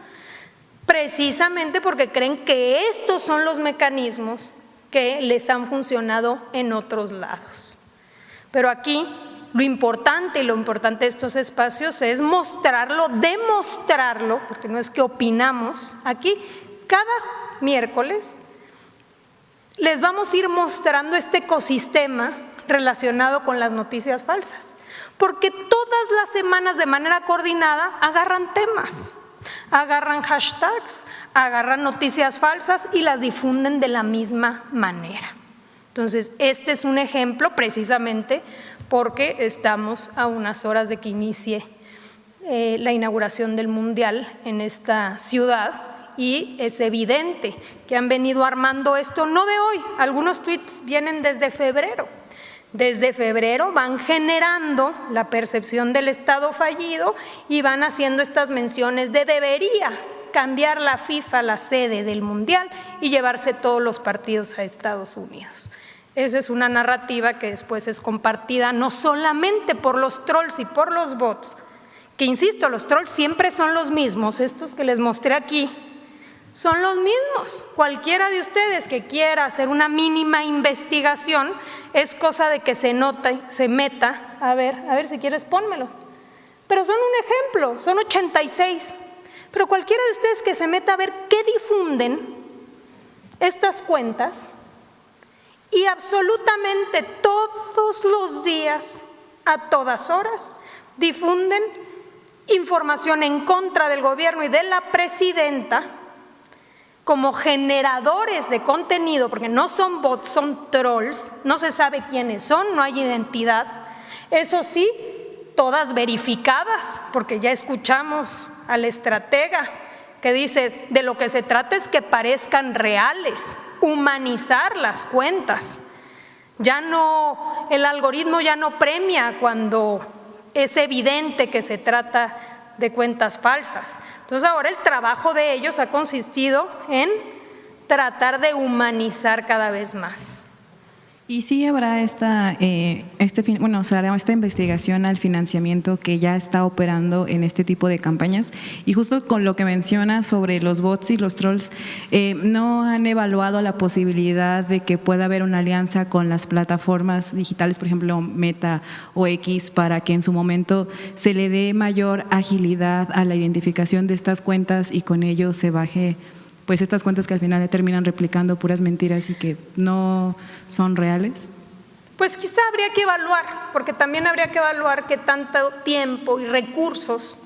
precisamente porque creen que estos son los mecanismos que les han funcionado en otros lados. Pero aquí lo importante de estos espacios es mostrarlo, demostrarlo, porque no es que opinamos. Aquí cada miércoles les vamos a ir mostrando este ecosistema relacionado con las noticias falsas, porque todas las semanas de manera coordinada agarran temas, agarran hashtags, agarran noticias falsas y las difunden de la misma manera. Entonces, este es un ejemplo precisamente porque estamos a unas horas de que inicie la inauguración del Mundial en esta ciudad y es evidente que han venido armando esto no de hoy, algunos tweets vienen desde febrero. Desde febrero van generando la percepción del Estado fallido y van haciendo estas menciones de debería cambiar la FIFA la sede del Mundial y llevarse todos los partidos a Estados Unidos. Esa es una narrativa que después es compartida no solamente por los trolls y por los bots, que insisto, los trolls siempre son los mismos, estos que les mostré aquí, son los mismos. Cualquiera de ustedes que quiera hacer una mínima investigación es cosa de que se meta, a ver si quieres pónmelos. Pero son un ejemplo, son 86. Pero cualquiera de ustedes que se meta a ver qué difunden estas cuentas y absolutamente todos los días, a todas horas, difunden información en contra del gobierno y de la presidenta como generadores de contenido, porque no son bots, son trolls, no se sabe quiénes son, no hay identidad, eso sí, todas verificadas, porque ya escuchamos al estratega que dice, de lo que se trata es que parezcan reales, humanizar las cuentas, ya no, el algoritmo ya no premia cuando es evidente que se trata de cuentas falsas. Entonces ahora el trabajo de ellos ha consistido en tratar de humanizar cada vez más. Y sí habrá esta investigación al financiamiento que ya está operando en este tipo de campañas. Y justo con lo que menciona sobre los bots y los trolls, ¿no han evaluado la posibilidad de que pueda haber una alianza con las plataformas digitales, por ejemplo Meta o X, para que en su momento se le dé mayor agilidad a la identificación de estas cuentas y con ello se baje pues estas cuentas que al final le terminan replicando puras mentiras y que no son reales? Pues quizá habría que evaluar, porque también habría que evaluar qué tanto tiempo y recursos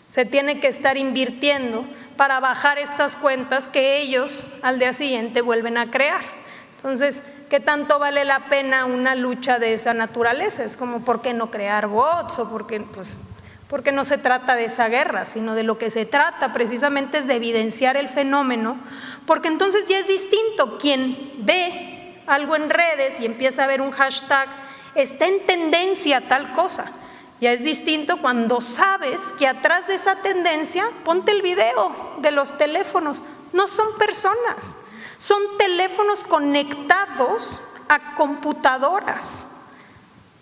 se tiene que estar invirtiendo para bajar estas cuentas que ellos al día siguiente vuelven a crear. Entonces, ¿qué tanto vale la pena una lucha de esa naturaleza? Es como, ¿por qué no crear bots? O porque no se trata de esa guerra, sino de lo que se trata precisamente es de evidenciar el fenómeno, porque entonces ya es distinto. Quien ve algo en redes y empieza a ver un hashtag, está en tendencia a tal cosa. Ya es distinto cuando sabes que atrás de esa tendencia, ponte el video de los teléfonos, no son personas, son teléfonos conectados a computadoras.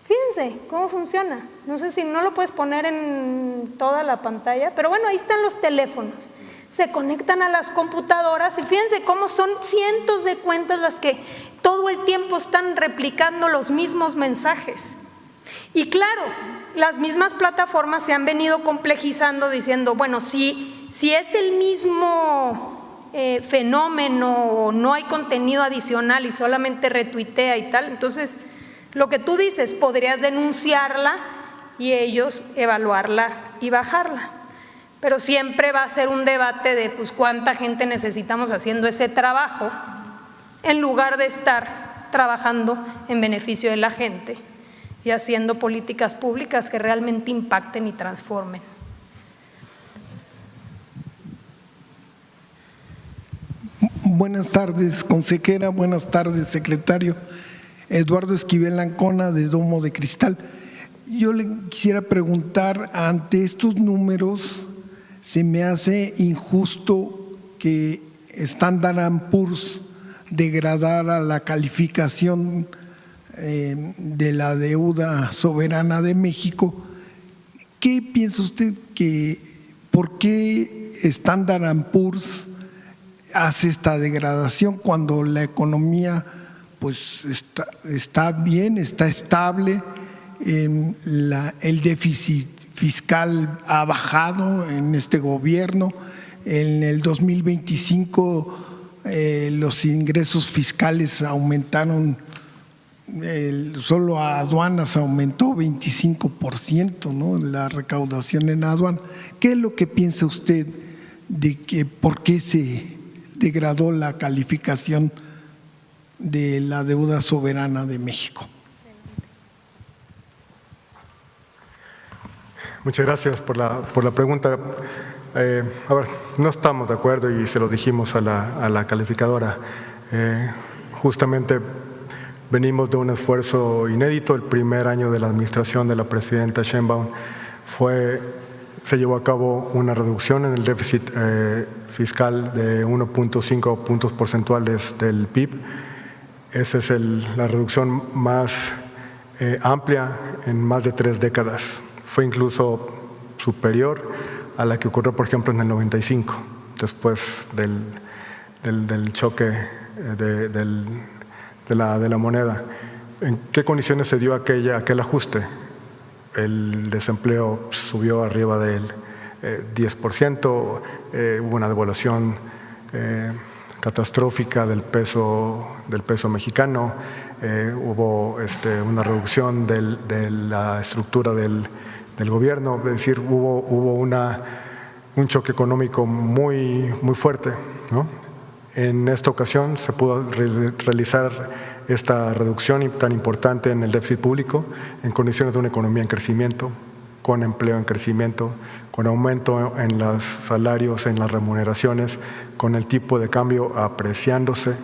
Fíjense cómo funciona. No sé si no lo puedes poner en toda la pantalla, pero bueno, ahí están los teléfonos. Se conectan a las computadoras y fíjense cómo son cientos de cuentas las que todo el tiempo están replicando los mismos mensajes. Y claro, las mismas plataformas se han venido complejizando diciendo, bueno, si es el mismo fenómeno o no hay contenido adicional y solamente retuitea y tal, entonces lo que tú dices, podrías denunciarla y ellos evaluarla y bajarla. Pero siempre va a ser un debate de pues cuánta gente necesitamos haciendo ese trabajo en lugar de estar trabajando en beneficio de la gente y haciendo políticas públicas que realmente impacten y transformen. Buenas tardes, consejera. Buenas tardes, secretario. Eduardo Esquivel Ancona, de Domo de Cristal. Yo le quisiera preguntar, ante estos números, se me hace injusto que Standard & Poor's degradara la calificación de la deuda soberana de México. ¿Qué piensa usted por qué Standard & Poor's hace esta degradación cuando la economía pues está bien, está estable, el déficit fiscal ha bajado en este gobierno? En el 2025 los ingresos fiscales aumentaron, solo a aduanas aumentó 25%, ¿no? La recaudación en aduana. ¿Qué es lo que piensa usted de que por qué se degradó la calificación de la deuda soberana de México? Muchas gracias por la pregunta. A ver, no estamos de acuerdo y se lo dijimos a la calificadora. Justamente venimos de un esfuerzo inédito. El primer año de la administración de la presidenta Sheinbaum se llevó a cabo una reducción en el déficit fiscal de 1.5 puntos porcentuales del PIB. Esa es la reducción más amplia en más de 3 décadas. Fue incluso superior a la que ocurrió, por ejemplo, en el 95, después del choque de la moneda. ¿En qué condiciones se dio aquel ajuste? El desempleo subió arriba del 10%, hubo una devaluación catastrófica del peso mexicano, hubo una reducción de la estructura del gobierno, es decir, hubo un choque económico muy fuerte, ¿no? En esta ocasión se pudo realizar esta reducción tan importante en el déficit público en condiciones de una economía en crecimiento, con empleo en crecimiento, con aumento en los salarios, en las remuneraciones, con el tipo de cambio apreciándose,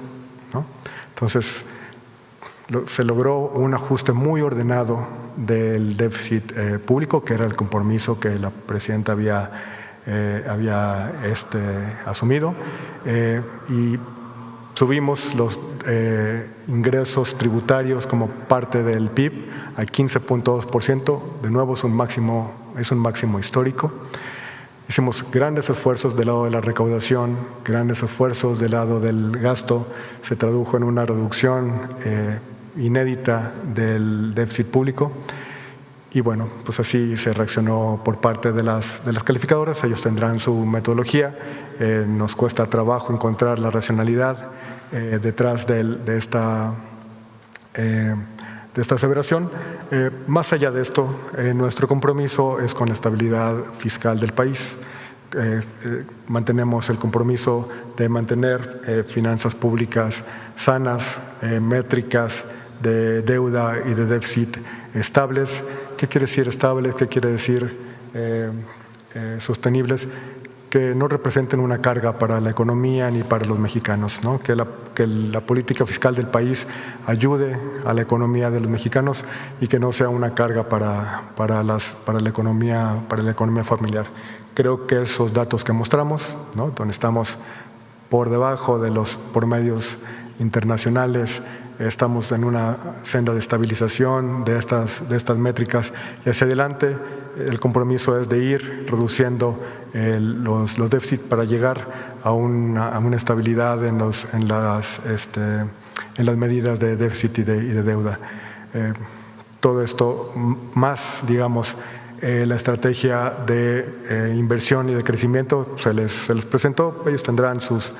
¿no? Entonces, se logró un ajuste muy ordenado del déficit público, que era el compromiso que la presidenta había asumido, y subimos los ingresos tributarios como parte del PIB a 15.2%, de nuevo es un máximo histórico. Hicimos grandes esfuerzos del lado de la recaudación, grandes esfuerzos del lado del gasto, se tradujo en una reducción inédita del déficit público. Y bueno, pues así se reaccionó por parte de las calificadoras, ellos tendrán su metodología, nos cuesta trabajo encontrar la racionalidad detrás de esta aseveración. Más allá de esto, nuestro compromiso es con la estabilidad fiscal del país. Mantenemos el compromiso de mantener finanzas públicas sanas, métricas de deuda y de déficit estables. ¿Qué quiere decir estables? ¿Qué quiere decir sostenibles? Que no representen una carga para la economía ni para los mexicanos, ¿no? Que la política fiscal del país ayude a la economía de los mexicanos y que no sea una carga para la economía familiar. Creo que esos datos que mostramos, ¿no? Donde estamos por debajo de los promedios internacionales, estamos en una senda de estabilización de estas métricas y hacia adelante el compromiso es de ir reduciendo los déficits para llegar a una estabilidad en las medidas de déficit y de deuda. Todo esto más, digamos, la estrategia de inversión y de crecimiento se les presentó, ellos tendrán sus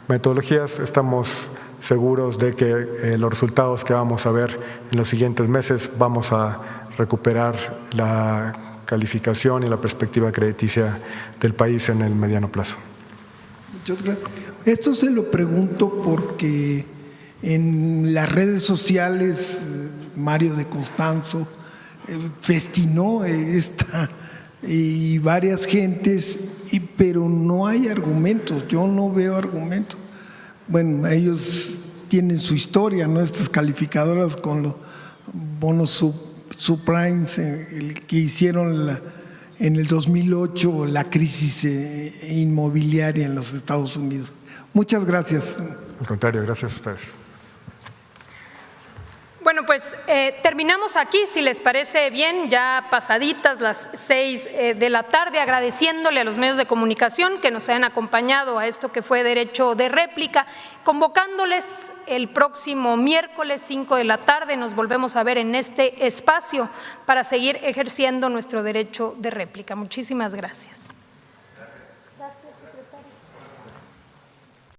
metodologías, estamos seguros de que los resultados que vamos a ver en los siguientes meses vamos a recuperar la calificación y la perspectiva crediticia del país en el mediano plazo. Muchas gracias. Esto se lo pregunto porque en las redes sociales Mario de Constanzo festinó y varias gentes, pero no hay argumentos, yo no veo argumentos. Bueno, ellos tienen su historia, ¿no? Estas calificadoras con los bonos subprimes que hicieron en el 2008 la crisis inmobiliaria en los Estados Unidos. Muchas gracias. Al contrario, gracias a ustedes. Bueno, pues terminamos aquí, si les parece bien, ya pasaditas las 6 de la tarde, agradeciéndole a los medios de comunicación que nos hayan acompañado a esto que fue Derecho de Réplica, convocándoles el próximo miércoles 5 de la tarde, nos volvemos a ver en este espacio para seguir ejerciendo nuestro derecho de réplica. Muchísimas gracias.